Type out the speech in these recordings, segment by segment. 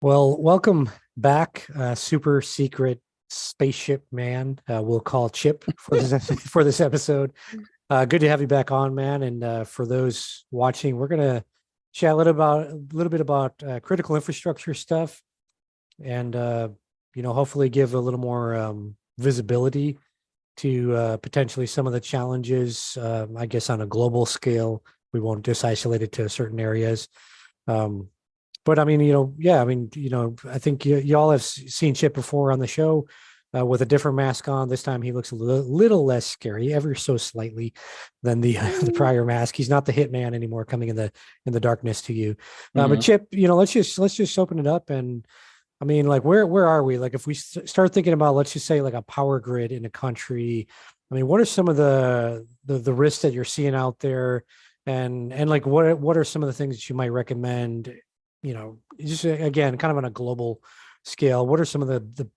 Well, welcome back, super secret spaceship man. We'll call Chip for this for this episode. Good to have you back on, man. And for those watching, we're gonna chat a little bit about critical infrastructure stuff, and hopefully give a little more visibility to potentially some of the challenges. I guess on a global scale, we won't just isolate it to certain areas. Um, but I mean, yeah, I mean, I think you all have seen Chip before on the show with a different mask on. This time he looks a little less scary, ever so slightly, than the the Mm, prior mask. He's not the hitman anymore, coming in the darkness to you. But mhm. Chip, let's just open it up, and I mean, like, where are we? Like, if we start thinking about, let's just say, like a power grid in a country. I mean, what are some of the risks that you're seeing out there? And like what are some of the things that you might recommend, just again, kind of on a global scale? What are some of the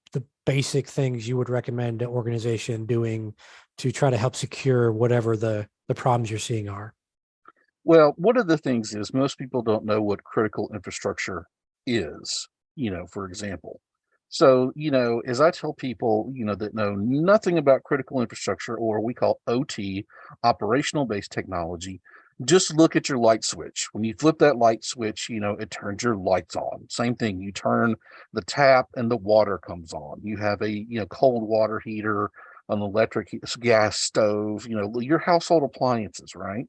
basic things you would recommend an organization doing to try to help secure whatever the problems you're seeing are? Well, one of the things is most people don't know what critical infrastructure is, for example. So, as I tell people, that know nothing about critical infrastructure or we call OT, operational based technology, just look at your light switch. When you flip that light switch, it turns your lights on. Same thing, you turn the tap and the water comes on. You have a, cold water heater, an gas stove, your household appliances, right?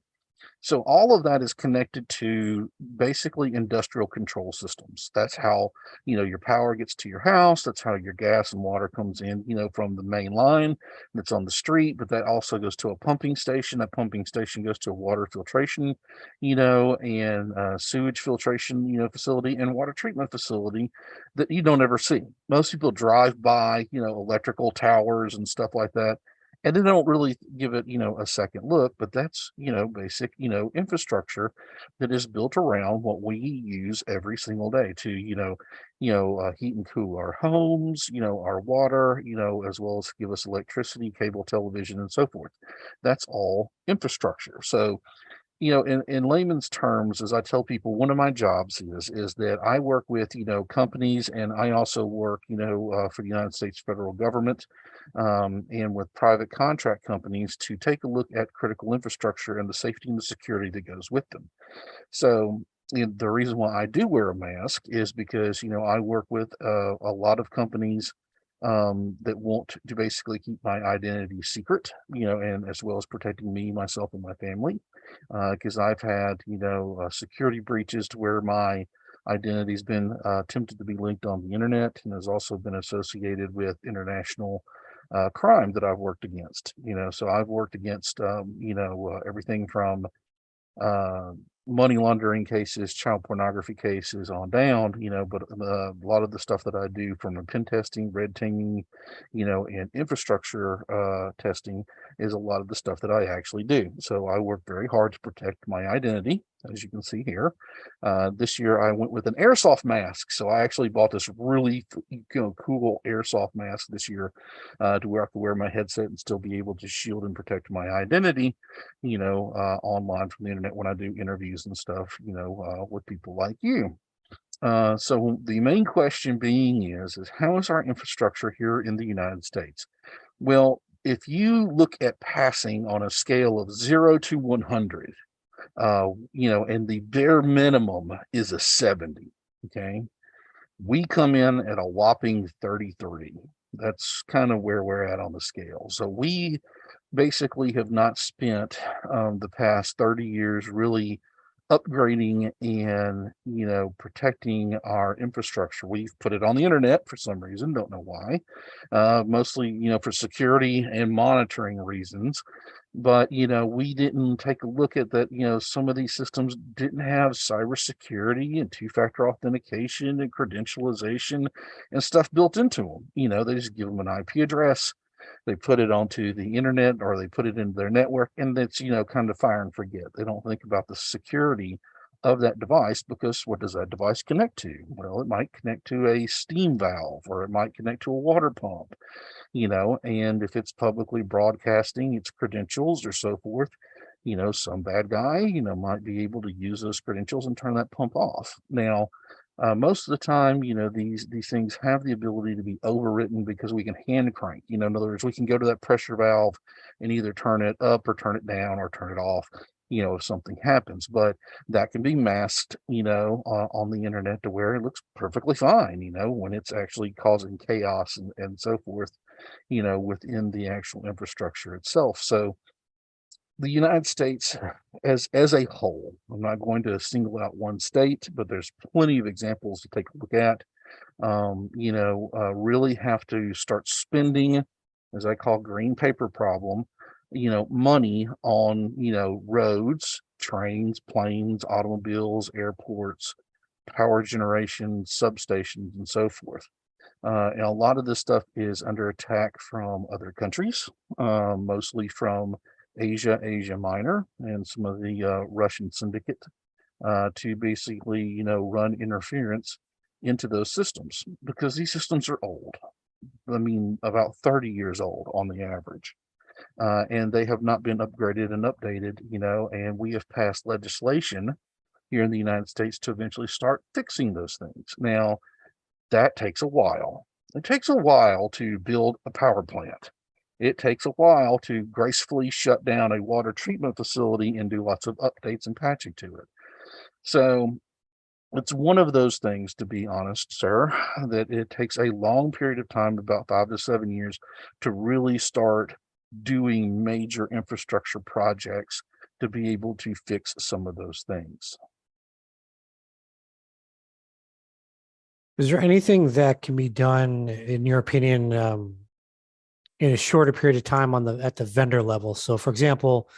So all of that is connected to basically industrial control systems. That's how, your power gets to your house. That's how your gas and water comes in, from the main line that's on the street, but that also goes to a pumping station. That pumping station goes to a water filtration, and sewage filtration, facility and water treatment facility that you don't ever see. Most people drive by, electrical towers and stuff like that, and they don't really give it a second look, but that's basic infrastructure that is built around what we use every single day to heat and cool our homes, our water, as well as give us electricity, cable television, and so forth. That's all infrastructure. So in layman's terms, as I tell people, one of my jobs is that I work with companies, and I also work for the United States federal government, and with private contract companies to take a look at critical infrastructure and the safety and the security that goes with them. So the reason why I do wear a mask is because I work with a lot of companies that want to basically keep my identity secret, and as well as protecting me, myself, and my family, because I've had security breaches to where my identity's been attempted to be linked on the internet and has also been associated with international crime that I've worked against. So I've worked against everything from uh, money laundering cases, child pornography cases on down, but a lot of the stuff that I do from the pen testing, red teaming, and infrastructure testing is a lot of the stuff that I actually do. So I work very hard to protect my identity, as you can see here. This year I went with an airsoft mask. So I actually bought this really cool airsoft mask this year to where I could wear my headset and still be able to shield and protect my identity online from the internet when I do interviews and stuff, with people like you. So the main question being is how is our infrastructure here in the United States? Well, if you look at passing on a scale of 0 to 100, and the bare minimum is a 70, okay, we come in at a whopping 33. That's kind of where we're at on the scale. So we basically have not spent the past 30 years really upgrading and protecting our infrastructure. We've put it on the internet for some reason, don't know why, mostly for security and monitoring reasons. But we didn't take a look at that. Some of these systems didn't have cybersecurity and two-factor authentication and credentialization and stuff built into them. They just give them an IP address, they put it onto the internet, or they put it into their network, and it's kind of fire and forget. They don't think about the security of that device, because what does that device connect to? Well, it might connect to a steam valve, or it might connect to a water pump, and if it's publicly broadcasting its credentials or so forth, some bad guy might be able to use those credentials and turn that pump off. Now, Most of the time, these things have the ability to be overwritten because we can hand crank. In other words, we can go to that pressure valve and either turn it up or turn it down or turn it off. If something happens, but that can be masked, on the internet to where it looks perfectly fine. When it's actually causing chaos and so forth, within the actual infrastructure itself. So the United States as a whole, I'm not going to single out one state, but there's plenty of examples to take a look at. Really have to start spending, as I call green paper problem, money on, roads, trains, planes, automobiles, airports, power generation, substations, and so forth. And a lot of this stuff is under attack from other countries, mostly from Asia Minor, and some of the Russian syndicate to basically, run interference into those systems because these systems are old. I mean, about 30 years old on the average. And they have not been upgraded and updated, and we have passed legislation here in the United States to eventually start fixing those things. Now, that takes a while. It takes a while to build a power plant. It takes a while to gracefully shut down a water treatment facility and do lots of updates and patching to it. So it's one of those things, to be honest, sir, that it takes a long period of time, about 5 to 7 years, to really start doing major infrastructure projects to be able to fix some of those things. Is there anything that can be done, in your opinion, in a shorter period of time at the vendor level? So, for example,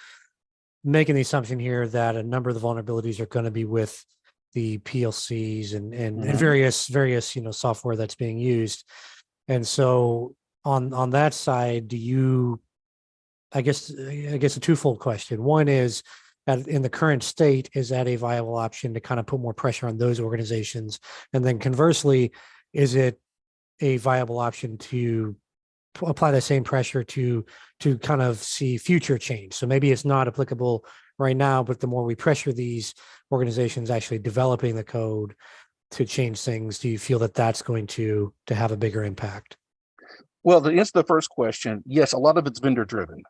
making the assumption here that a number of the vulnerabilities are going to be with the PLCs and various software that's being used, and so on that side, do you? I guess a twofold question. One is, in the current state, is that a viable option to kind of put more pressure on those organizations? And then conversely, is it a viable option to apply the same pressure to kind of see future change? So maybe it's not applicable right now, but the more we pressure these organizations actually developing the code to change things, do you feel that that's going to have a bigger impact? Well, to answer the first question, yes, a lot of it's vendor driven.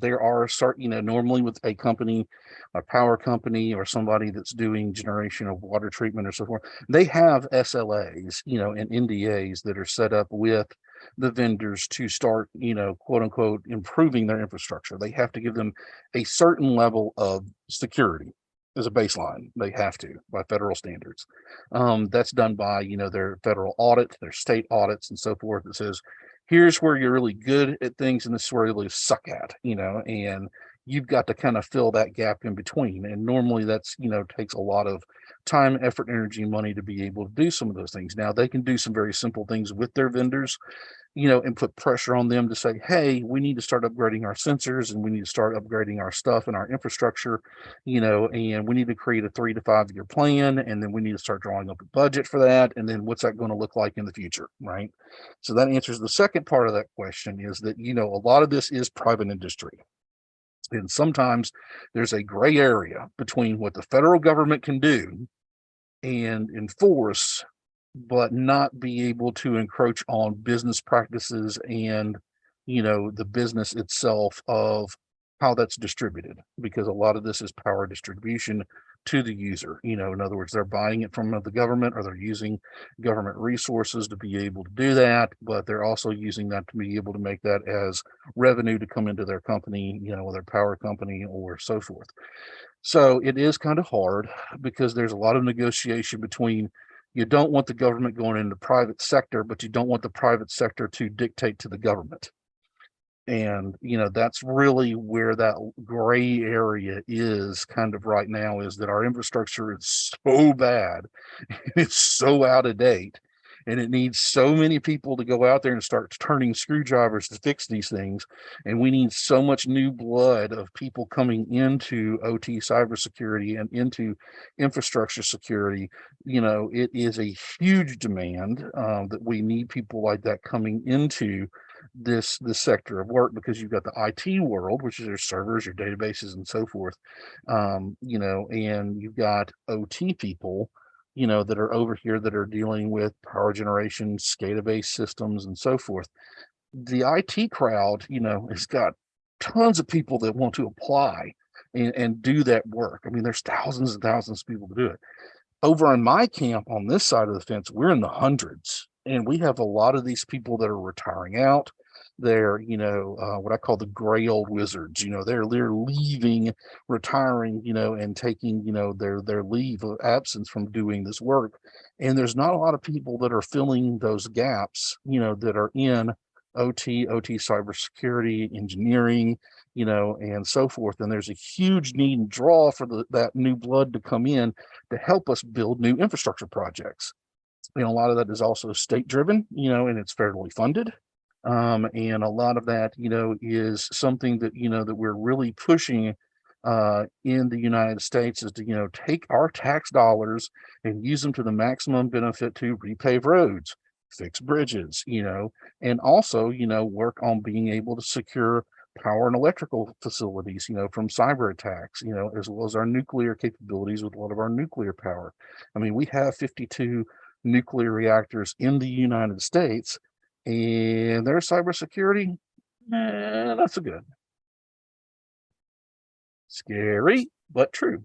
There are certain, normally with a company, a power company, or somebody that's doing generation of water treatment or so forth, they have SLAs, and NDAs that are set up with the vendors to start, quote unquote, improving their infrastructure. They have to give them a certain level of security as a baseline. They have to by federal standards. That's done by, their federal audit, their state audits, and so forth. That says, here's where you're really good at things and this is where you really suck at, and you've got to kind of fill that gap in between. And normally that's, takes a lot of time, effort, energy, money to be able to do some of those things. Now they can do some very simple things with their vendors, and put pressure on them to say, hey, we need to start upgrading our sensors and we need to start upgrading our stuff and our infrastructure, and we need to create a 3 to 5 year plan. And then we need to start drawing up a budget for that. And then what's that going to look like in the future? Right. So that answers the second part of that question is that, a lot of this is private industry. And sometimes there's a gray area between what the federal government can do and enforce, but not be able to encroach on business practices and, the business itself of how that's distributed, because a lot of this is power distribution to the user. In other words, they're buying it from the government or they're using government resources to be able to do that, but they're also using that to be able to make that as revenue to come into their company, their power company or so forth. So it is kind of hard because there's a lot of negotiation between, you don't want the government going into private sector, but you don't want the private sector to dictate to the government. And, that's really where that gray area is kind of right now, is that our infrastructure is so bad, it's so out of date, and it needs so many people to go out there and start turning screwdrivers to fix these things. And we need so much new blood of people coming into OT cybersecurity and into infrastructure security. It is a huge demand that we need people like that coming into this sector of work, because you've got the IT world, which is your servers, your databases, and so forth, and you've got OT people that are over here that are dealing with power generation, SCADA-based systems, and so forth. The IT crowd, has got tons of people that want to apply and do that work. I mean, there's thousands and thousands of people to do it. Over in my camp on this side of the fence, we're in the hundreds, and we have a lot of these people that are retiring out. They're, what I call the gray old wizards. They're leaving, retiring, and taking, their leave of absence from doing this work. And there's not a lot of people that are filling those gaps, that are in OT, cybersecurity, engineering, and so forth. And there's a huge need and draw for that new blood to come in to help us build new infrastructure projects. A lot of that is also state driven, and it's federally funded. And a lot of that, is something that, that we're really pushing in the United States is to, take our tax dollars and use them to the maximum benefit to repave roads, fix bridges, and also, work on being able to secure power and electrical facilities, from cyber attacks, as well as our nuclear capabilities with a lot of our nuclear power. I mean, we have 52 nuclear reactors in the United States, and their cybersecurity, not so good. Scary, but true.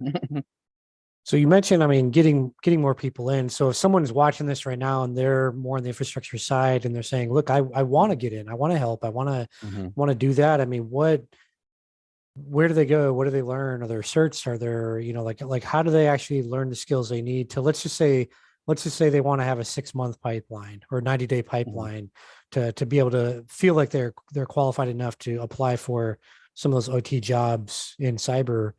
So you mentioned, I mean, getting more people in. So if someone is watching this right now and they're more on the infrastructure side and they're saying, look, I want to get in, I want to help, I want to do that. I mean, where do they go? What do they learn? Are there certs? Are there, like how do they actually learn the skills they need to, let's just say they want to have a 6-month pipeline or 90-day pipeline to be able to feel like they're qualified enough to apply for some of those OT jobs in cyber.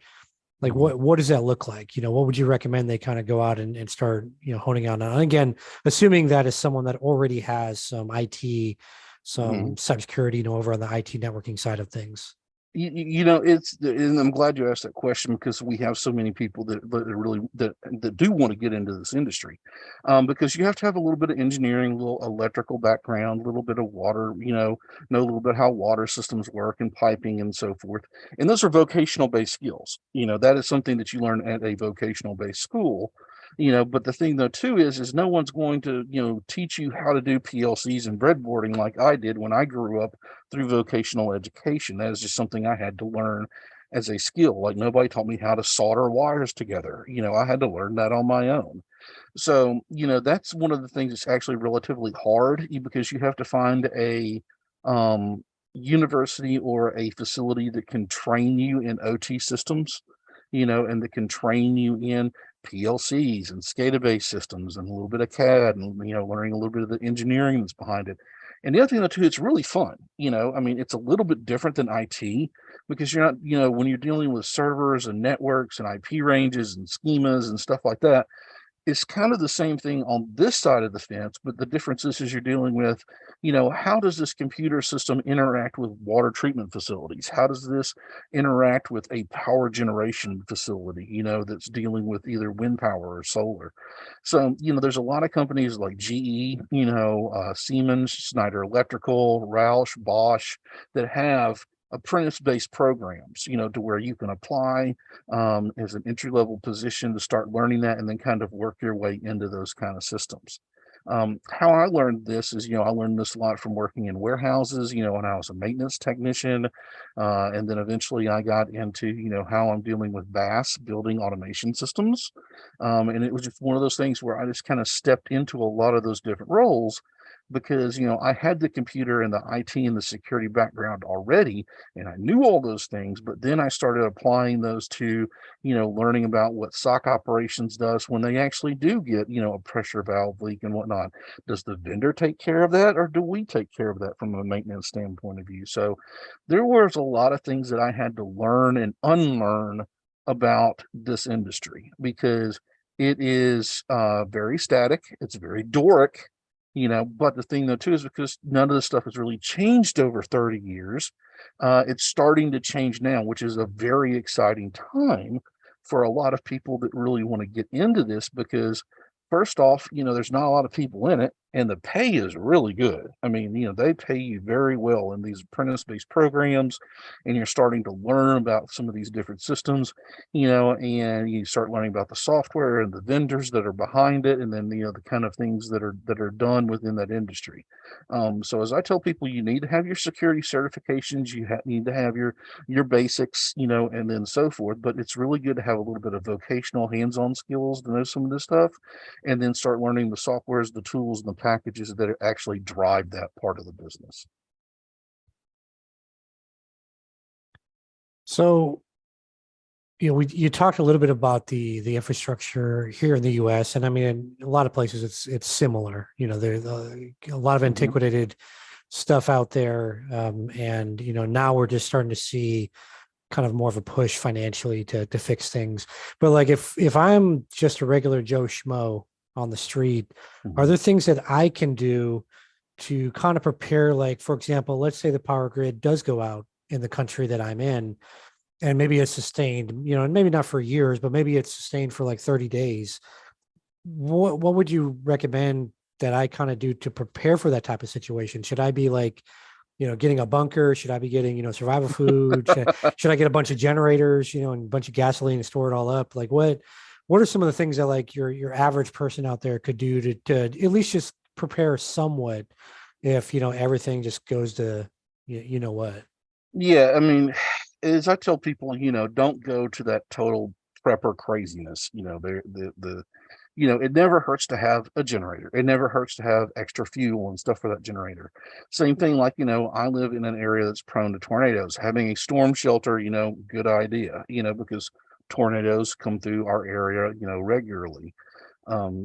Like what does that look like? What would you recommend they kind of go out and start, honing out on? And again, assuming that is someone that already has some IT, some cybersecurity, over on the IT networking side of things. And I'm glad you asked that question, because we have so many people that really that do want to get into this industry, because you have to have a little bit of engineering, a little electrical background, a little bit of water, know a little bit how water systems work and piping and so forth. And those are vocational based skills. That is something that you learn at a vocational based school. But the thing though too is no one's going to teach you how to do PLCs and breadboarding like I did when I grew up through vocational education. That is just something I had to learn as a skill. Like nobody taught me how to solder wires together. I had to learn that on my own. So that's one of the things that's actually relatively hard, because you have to find a university or a facility that can train you in OT systems, and that can train you in PLCs and SCADA-based systems and a little bit of CAD, and learning a little bit of the engineering that's behind it. And the other thing though too, it's really fun. I mean, it's a little bit different than IT, because you're not, when you're dealing with servers and networks and IP ranges and schemas and stuff like that, it's kind of the same thing on this side of the fence, but the difference is you're dealing with, how does this computer system interact with water treatment facilities? How does this interact with a power generation facility, that's dealing with either wind power or solar? So, there's a lot of companies like GE, Siemens, Schneider Electrical, Roush, Bosch, that have apprentice-based programs, to where you can apply as an entry-level position to start learning that, and then kind of work your way into those kind of systems. How I learned this is, I learned this a lot from working in warehouses, when I was a maintenance technician. And then eventually I got into, how I'm dealing with BAS, building automation systems. And it was just one of those things where I just kind of stepped into a lot of those different roles, because I had the computer and the IT and the security background already, and I knew all those things. But then I started applying those to, learning about what SOC operations does when they actually do get, a pressure valve leak and whatnot. Does the vendor take care of that, or do we take care of that from a maintenance standpoint of view? So there was a lot of things that I had to learn and unlearn about this industry, because it is very static. It's very Doric. But the thing though too is, because none of this stuff has really changed over 30 years, it's starting to change now, which is a very exciting time for a lot of people that really want to get into this, because first off, there's not a lot of people in it. and the pay is really good. I mean, they pay you very well in these apprentice-based programs, and you're starting to learn about some of these different systems, and you start learning about the software and the vendors that are behind it, and then the kind of things that are done within that industry. So as I tell people, you need to have your security certifications, need to have your basics, and then so forth. But it's really good to have a little bit of vocational hands-on skills to know some of this stuff, and then start learning the softwares, the tools, and the packages that actually drive that part of the business. So, you talked a little bit about the infrastructure here in the U.S., and I mean, in a lot of places it's similar. There's a lot of Mhm. antiquated stuff out there, and now we're just starting to see kind of more of a push financially to fix things. But like if I'm just a regular Joe Schmo on the street, are Mhm. there things that I can do to kind of prepare? Like, for example, let's say the power grid does go out in the country that I'm in, and maybe it's sustained, and maybe not for years, but maybe it's sustained for like 30 days. What would you recommend that I kind of do to prepare for that type of situation? Should I be like, getting a bunker? Should I be getting, survival food? Should I get a bunch of generators, and a bunch of gasoline and store it all up? Like what are some of the things that like your average person out there could do to at least just prepare somewhat if, everything just goes to, what? Yeah, I mean, as I tell people, don't go to that total prepper craziness. It never hurts to have a generator. It never hurts to have extra fuel and stuff for that generator. Same thing, like, I live in an area that's prone to tornadoes. Having a storm shelter, good idea, because tornadoes come through our area, regularly.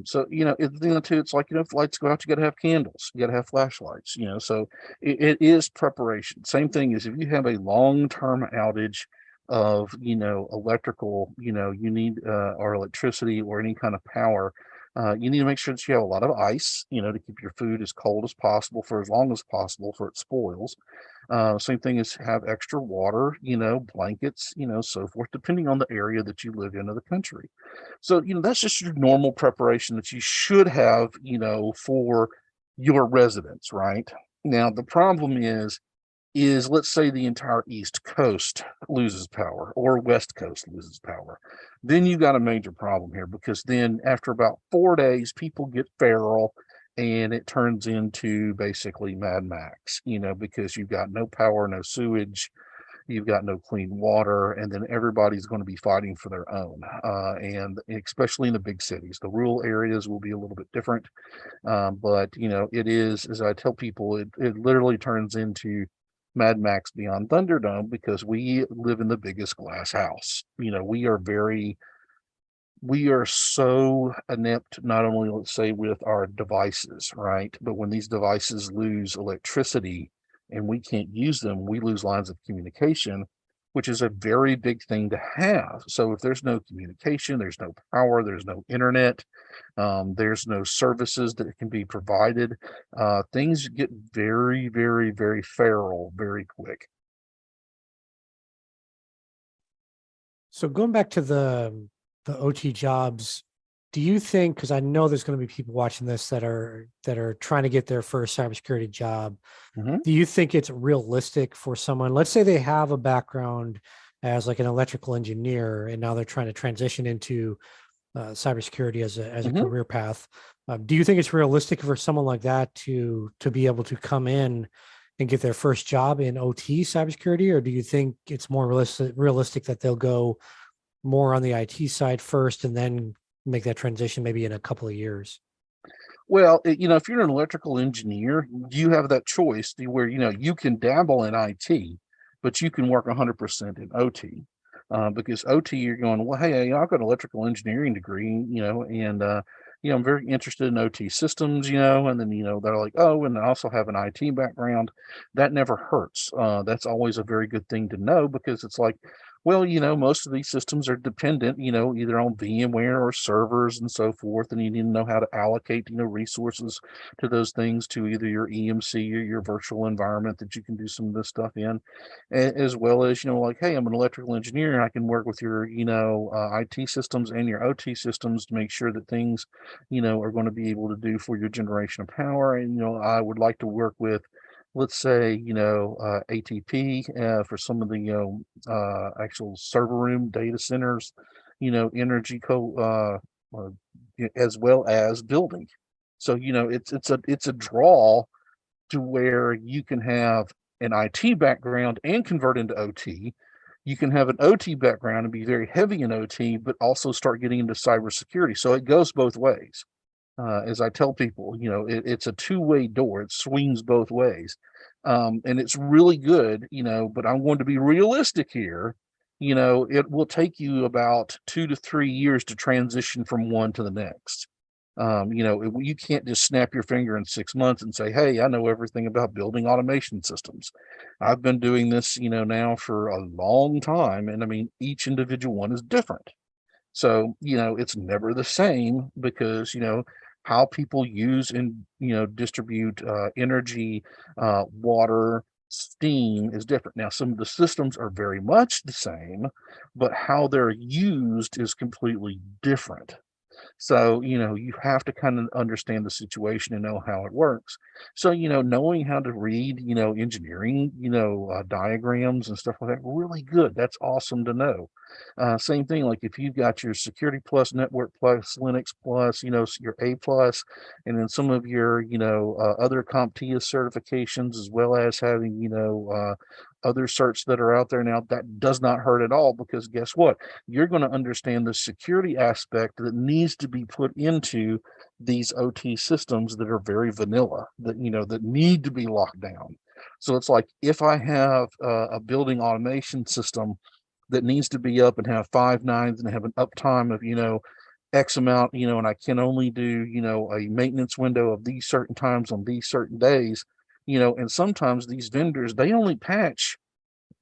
So too, it's like, if lights go out, you got to have candles, you got to have flashlights, so it is preparation. Same thing is, if you have a long-term outage of electrical, you need or electricity or any kind of power, you need to make sure that you have a lot of ice, to keep your food as cold as possible for as long as possible, for it spoils. Same thing is, have extra water, blankets, so forth, depending on the area that you live in of the country. So, that's just your normal preparation that you should have, for your residence, right? Now, the problem is let's say the entire East Coast loses power, or West Coast loses power. Then you got a major problem here, because then after about 4 days, people get feral, and it turns into basically Mad Max, because you've got no power, no sewage, you've got no clean water, and then everybody's going to be fighting for their own. And especially in the big cities, the rural areas will be a little bit different. But it is, as I tell people, it literally turns into Mad Max Beyond Thunderdome, because we live in the biggest glass house. We are so inept, not only, let's say, with our devices, right? But when these devices lose electricity and we can't use them, we lose lines of communication, which is a very big thing to have. So if there's no communication, there's no power, there's no internet, there's no services that can be provided, things get very, very, very feral very quick. So going back to the OT jobs, do you think, because I know there's going to be people watching this that are trying to get their first cybersecurity job, Mhm. do you think it's realistic for someone, let's say they have a background as like an electrical engineer and now they're trying to transition into cybersecurity as a Mhm. career path. Do you think it's realistic for someone like that to be able to come in and get their first job in OT cybersecurity, or do you think it's more realistic that they'll go more on the IT side first and then make that transition maybe in a couple of years? Well, if you're an electrical engineer, you have that choice where, you can dabble in IT, but you can work 100% in OT. Because OT, you're going, well, hey, I've got an electrical engineering degree, and I'm very interested in OT systems, and then they're like, oh, and I also have an IT background. That never hurts. That's always a very good thing to know, because it's like, Well, most of these systems are dependent, either on VMware or servers and so forth, and you need to know how to allocate, resources to those things, to either your EMC or your virtual environment that you can do some of this stuff in, as well as, like, hey, I'm an electrical engineer, and I can work with your, IT systems and your OT systems to make sure that things, are going to be able to do for your generation of power. And, I would like to work with, let's say, ATP for some of the actual server room data centers, energy as well as building. So it's a draw to where you can have an IT background and convert into OT. You can have an OT background and be very heavy in OT, but also start getting into cybersecurity. So it goes both ways. As I tell people, it's a two-way door. It swings both ways. And it's really good, but I'm going to be realistic here. It will take you about 2 to 3 years to transition from one to the next. You can't just snap your finger in 6 months and say, hey, I know everything about building automation systems. I've been doing this, now for a long time. And I mean, each individual one is different. So, it's never the same because, how people use and, distribute energy, water, steam is different. Now, some of the systems are very much the same, but how they're used is completely different. So, you have to kind of understand the situation and know how it works. So, knowing how to read, engineering, diagrams and stuff like that, really good. That's awesome to know. Same thing, like if you've got your Security Plus, Network Plus, Linux Plus, your A Plus, and then some of your, other CompTIA certifications, as well as having, other certs that are out there now, that does not hurt at all, because guess what? You're going to understand the security aspect that needs to be put into these OT systems that are very vanilla, that need to be locked down. So it's like, if I have a building automation system that needs to be up and have 5 nines and have an uptime of, X amount, and I can only do, a maintenance window of these certain times on these certain days, and sometimes these vendors, they only patch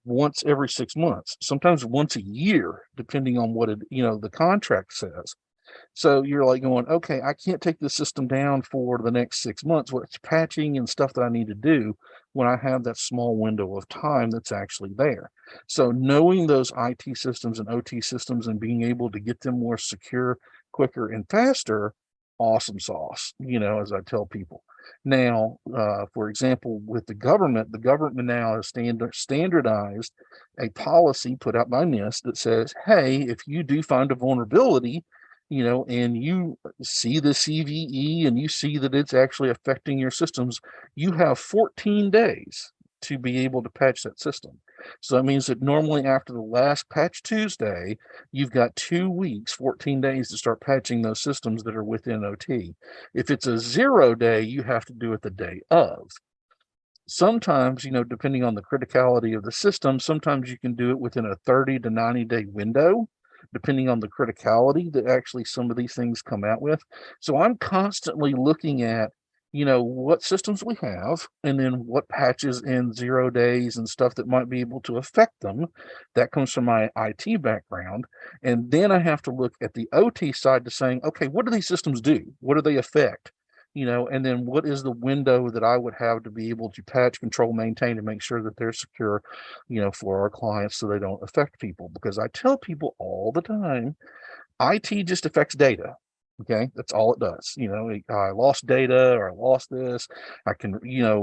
once every 6 months, sometimes once a year, depending on what the contract says. So you're like going, okay, I can't take the system down for the next 6 months. What's patching and stuff that I need to do when I have that small window of time that's actually there. So knowing those IT systems and OT systems and being able to get them more secure, quicker, and faster, awesome sauce, as I tell people. Now, for example, with the government now has standardized a policy put out by NIST that says, hey, if you do find a vulnerability, and you see the CVE and you see that it's actually affecting your systems, you have 14 days to be able to patch that system. So that means that normally after the last patch Tuesday, you've got 2 weeks, 14 days to start patching those systems that are within OT. If it's a 0 day, you have to do it the day of. Sometimes, depending on the criticality of the system, sometimes you can do it within a 30 to 90-day window, depending on the criticality that actually some of these things come out with. So I'm constantly looking at, what systems we have, and then what patches in 0 days and stuff that might be able to affect them. That comes from my IT background. And then I have to look at the OT side to saying, okay, what do these systems do? What do they affect? And then what is the window that I would have to be able to patch, control, maintain, and make sure that they're secure, for our clients, so they don't affect people. Because I tell people all the time, IT just affects data. Okay, that's all it does. I lost data, or I lost this. I can,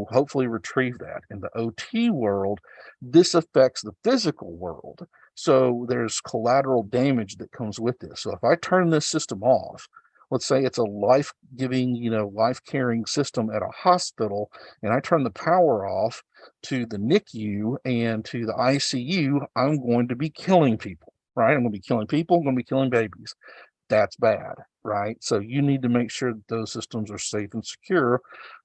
hopefully retrieve that. In the OT world, this affects the physical world. So there's collateral damage that comes with this. So if I turn this system off, let's say it's a life-giving, life-caring system at a hospital, and I turn the power off to the NICU and to the ICU, I'm going to be killing people, right? I'm going to be killing people, I'm going to be killing babies. That's bad, right? So you need to make sure that those systems are safe and secure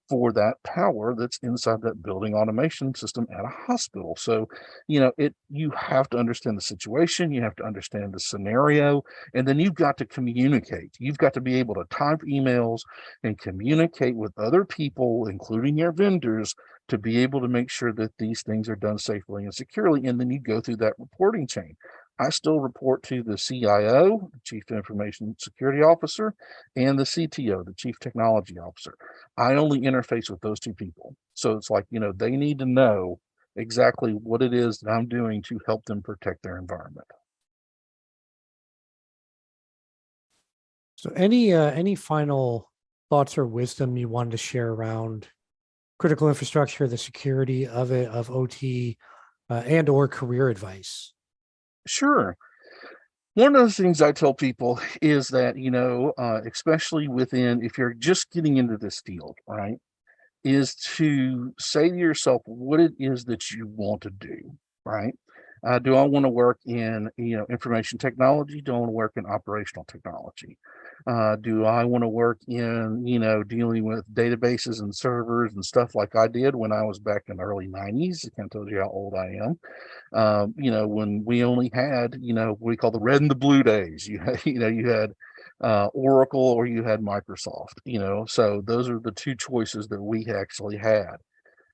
for that power that's inside that building automation system at a hospital. So, you have to understand the situation, you have to understand the scenario, and then you've got to communicate. You've got to be able to type emails and communicate with other people, including your vendors, to be able to make sure that these things are done safely and securely. And then you go through that reporting chain. I still report to the CIO, Chief Information Security Officer, and the CTO, the Chief Technology Officer. I only interface with those two people. So it's like, they need to know exactly what it is that I'm doing to help them protect their environment. So any final thoughts or wisdom you wanted to share around critical infrastructure, the security of it, of OT, and or career advice? Sure. One of the things I tell people is that, especially if you're just getting into this field, right, is to say to yourself what it is that you want to do, right? Do I want to work in, information technology? Do I want to work in operational technology? Do I want to work in, dealing with databases and servers and stuff like I did when I was back in the early 90s? I can't tell you how old I am. When we only had, what we call the red and the blue days. You had Oracle or you had Microsoft. So those are the two choices that we actually had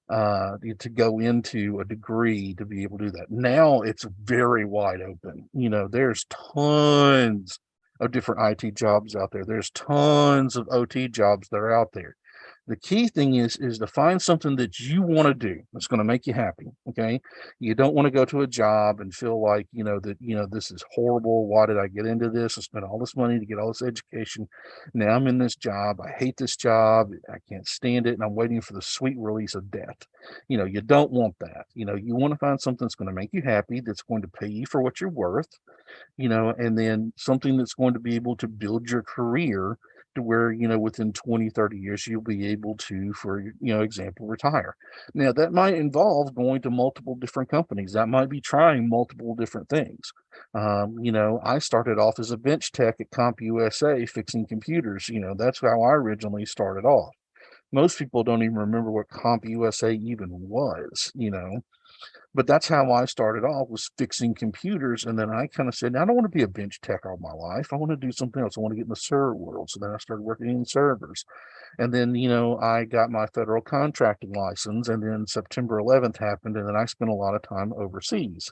to go into a degree to be able to do that. Now it's very wide open. There's tons of different IT jobs out there. There's tons of OT jobs that are out there. The key thing is to find something that you want to do that's going to make you happy. Okay. You don't want to go to a job and feel like, this is horrible. Why did I get into this? I spent all this money to get all this education. Now I'm in this job. I hate this job. I can't stand it. And I'm waiting for the sweet release of death. You don't want that. You want to find something that's going to make you happy, that's going to pay you for what you're worth, and then something that's going to be able to build your career to where, within 20, 30 years, you'll be able to, for, example, retire. Now, that might involve going to multiple different companies. That might be trying multiple different things. I started off as a bench tech at CompUSA fixing computers. That's how I originally started off. Most people don't even remember what CompUSA even was. But that's how I started off, was fixing computers. And then I kind of said, I don't want to be a bench tech all my life. I want to do something else. I want to get in the server world. So then I started working in servers. And then, I got my federal contracting license. And then September 11th happened. And then I spent a lot of time overseas.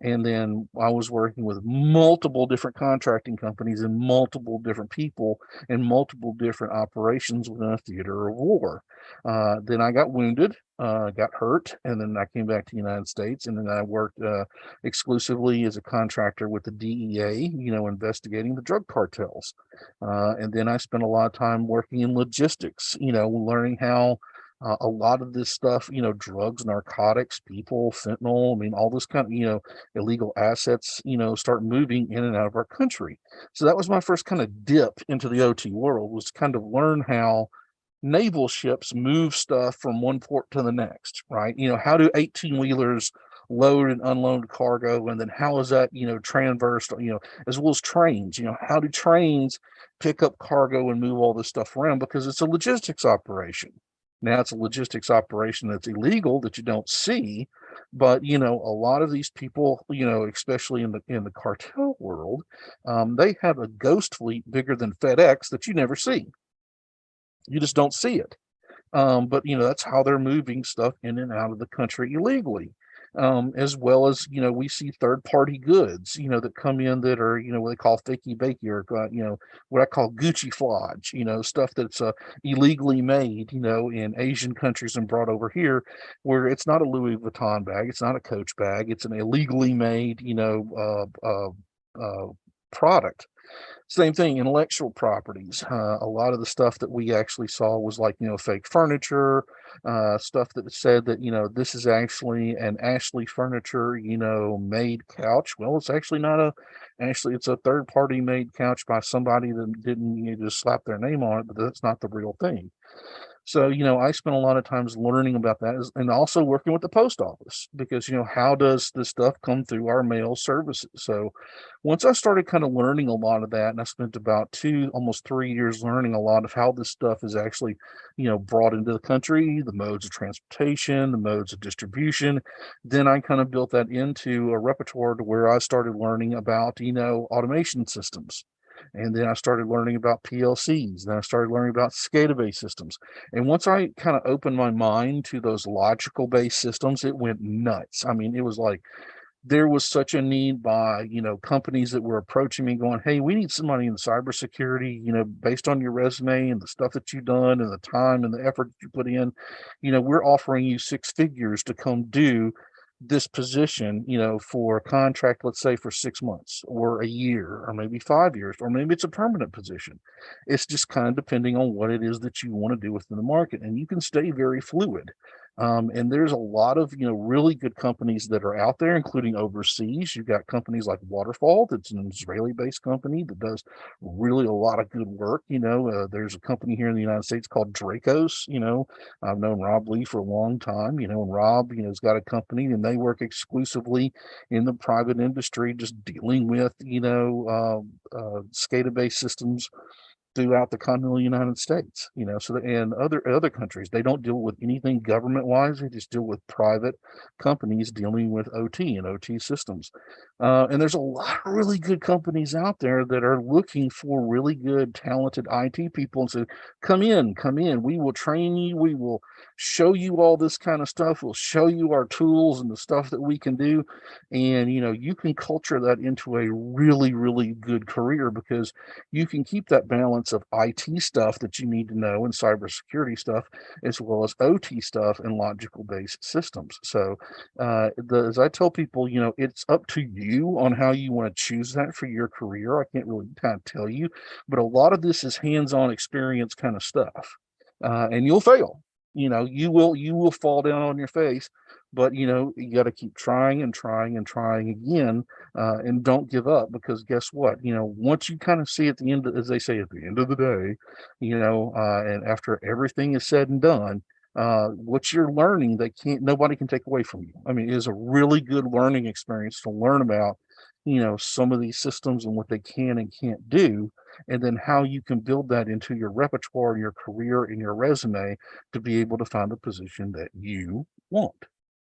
And then I was working with multiple different contracting companies and multiple different people and multiple different operations within a theater of war. Then I got wounded, got hurt, and then I came back to the United States. And then I worked exclusively as a contractor with the DEA, investigating the drug cartels. And then I spent a lot of time working in logistics, learning how a lot of this stuff, drugs, narcotics, people, fentanyl, I mean, all this kind of, illegal assets, start moving in and out of our country. So that was my first kind of dip into the OT world, was kind of learn how naval ships move stuff from one port to the next, right? How do 18 wheelers load and unload cargo? And then how is that, transversed, as well as trains, how do trains pick up cargo and move all this stuff around? Because it's a logistics operation. Now it's a logistics operation that's illegal, that you don't see, but a lot of these people, especially in the cartel world, they have a ghost fleet bigger than FedEx that you never see. You just don't see it. But that's how they're moving stuff in and out of the country illegally. As well as, we see third party goods, that come in that are, what they call fakey bakey, or, what I call Gucci flodge, stuff that's illegally made, in Asian countries and brought over here, where it's not a Louis Vuitton bag, it's not a Coach bag, it's an illegally made, product. Same thing, intellectual properties. A lot of the stuff that we actually saw was like, fake furniture, stuff that said that, this is actually an Ashley Furniture, made couch. Well, it's actually not actually, it's a third party made couch by somebody that didn't, just slap their name on it, but that's not the real thing. So, I spent a lot of times learning about that, and also working with the post office, because, how does this stuff come through our mail services? So once I started kind of learning a lot of that, and I spent about almost 3 years learning a lot of how this stuff is actually, brought into the country, the modes of transportation, the modes of distribution, then I kind of built that into a repertoire to where I started learning about, automation systems. And then I started learning about PLCs. Then I started learning about SCADA-based systems. And once I kind of opened my mind to those logical based systems, it went nuts. I mean, it was like there was such a need by, companies that were approaching me going, hey, we need somebody in cybersecurity, based on your resume and the stuff that you've done and the time and the effort that you put in, we're offering you six figures to come do this position, for a contract, let's say for 6 months or a year or maybe 5 years, or maybe it's a permanent position. It's just kind of depending on what it is that you want to do within the market. And you can stay very fluid. And there's a lot of, really good companies that are out there, including overseas. You've got companies like Waterfall, that's an Israeli-based company that does really a lot of good work. There's a company here in the United States called Dracos. I've known Rob Lee for a long time, and Rob, has got a company and they work exclusively in the private industry, just dealing with, SCADA-based systems throughout the continental United States, so that, and other countries, they don't deal with anything government wise. They just deal with private companies dealing with OT and OT systems. And there's a lot of really good companies out there that are looking for really good, talented IT people and say, come in. We will train you. We will show you all this kind of stuff. We'll show you our tools and the stuff that we can do. And, you can culture that into a really, really good career, because you can keep that balance of IT stuff that you need to know and cybersecurity stuff, as well as OT stuff and logical based systems. So, as I tell people, it's up to you on how you want to choose that for your career. I can't really kind of tell you, but a lot of this is hands-on experience kind of stuff, and you'll fail. You will fall down on your face, but you got to keep trying and trying and trying again, and don't give up, because guess what? Once you kind of see at the end, as they say, at the end of the day, and after everything is said and done, what you're learning, nobody can take away from you. I mean, it is a really good learning experience to learn about, some of these systems and what they can and can't do, and then how you can build that into your repertoire, your career, and your resume to be able to find the position that you want.